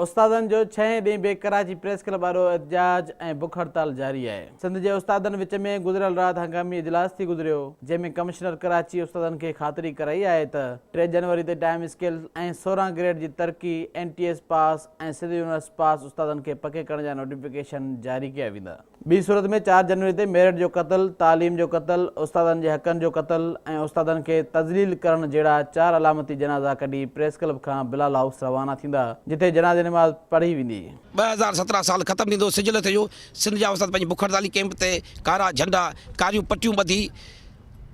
उस्तादनि जो 6 ॾींहं बि कराची प्रेस क्लब वारो एहतजाज ऐं बुख हड़ताल जारी आहे। सिंध जे उस्तादनि विच में गुज़िरियल राति हंगामी इजलास थी गुज़रियो, जंहिंमें कमिश्नर कराची उस्तादनि खे ख़ातिरी कराई आहे त 3 जनवरी ते टाइम स्केल ऐं 16 ग्रेड जी तरक़ी NTS पास ऐं सिंध यूनिवर्स पास उस्तादनि खे पके करण जा नोटिफिकेशन जारी कया वेंदा। ॿी सूरत में 4 जनवरी ते मेरिट जो क़त्ल, तालीम जो क़त्ल, उस्तादनि जे हक़नि जो क़त्ल ऐं उस्तादनि खे तज़लील करण जहिड़ा 4 अलामती जनाज़ा कढी प्रेस क्लब खां बिलाल हाउस रवाना थींदा, जिथे जनाज़े नमाज़ पढ़ी वेंदी। 2017 साल ख़त्म थींदो, सिजल थियो। सिंध जा उस्ताद पंहिंजी बुख हड़ताली कैंप ते कारा झंडा, कारियूं पटियूं ॿधी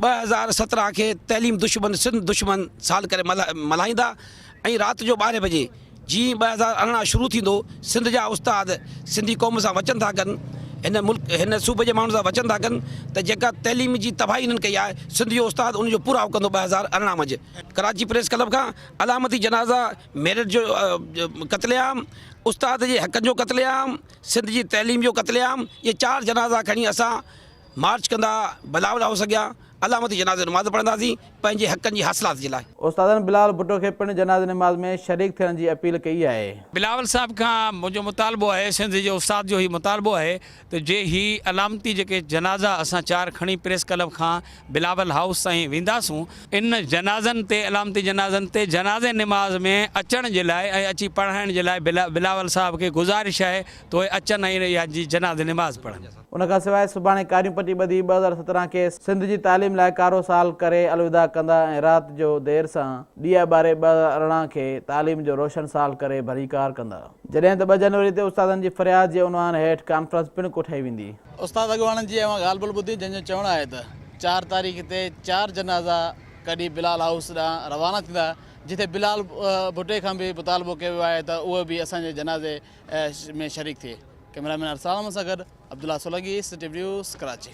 2017 खे तइलीम दुश्मन, सिंध दुश्मन साल करे मल्हाईंदा। ऐं राति जो 12 बजे जीअं 2018 शुरू थींदो, सिंध जा उस्ताद सिंधी क़ौम सां वचन था कनि, हिन सूबे जे माण्हुनि सां वचन था कनि त जेका तइलीम जी तबाही हिननि कई आहे, सिंध जो उस्ताद उनजो पूराव कंदो। 2018 मंझि कराची प्रेस क्लब खां अलामती जनाज़ा, मेरिट जो क़त्लेआम, उस्ताद जे हक़नि जो क़त्लेआम, सिंध जी तइलीम जो क़त्लेआम, इहे 4 जनाज़ा खणी असां मार्च कंदा बिलावल हाउस अॻियां। अलामती जनाज़े नमाज़ पढ़ंदासीं पंहिंजे हक़नि जी हासिलात जे लाइ। उस्तादनि बिलाल भुट्टो खे पिणु जनाज़े नमाज़ में शरीक थियण जी अपील कई आहे। बिलावल साहब खां मुंहिंजो मुतालबो आहे, सिंध जे उस्ताद जो ही मुतालबो आहे त जे ही अलामती जेके जनाज़ा असां 4 खणी प्रेस क्लब खां बिलावल हाउस ताईं वेंदासूं, इन जनाज़नि ते, अलामती जनाज़नि ते जनाज़े नमाज़ में अचण जे लाइ ऐं अची पढ़ाइण जे लाइ बिलावल साहब खे गुज़ारिश आहे त उहे अचनि ऐं इहा जी जनाज़े नमाज़ पढ़नि। उन खां सवाइ सुभाणे कारियूं पटी ॿधी 2017 खे सिंध जी तालीम लाइ कारो साल करे अलविदा कंदा ऐं राति जो देर सां ॾीआ ॿारे 2018 खे तालीम जो रोशन साल करे भरीकार कंदा। जॾहिं त 2 जनवरी ते उस्तादनि जी फ़रियाद जे उनवान हेठि कॉन्फ्रेंस पिणु कोठाई वेंदी। उस्ताद अॻवाननि जी ॻाल्हि ॿोल ॿुधी, जंहिंजो चवणु आहे त 4 तारीख़ ते 4 जनाज़ा कढी बिलाल हाउस ॾांहुं रवाना थींदा, जिथे बिलाल भुट्टे खां बि मुतालबो कयो आहे त उहो बि असांजे जनाज़े में शरीक थिए। कैमरामैन अरसाल सां गॾु अब्दुल्ला सोलंगी, सिटी न्यूज़, कराची।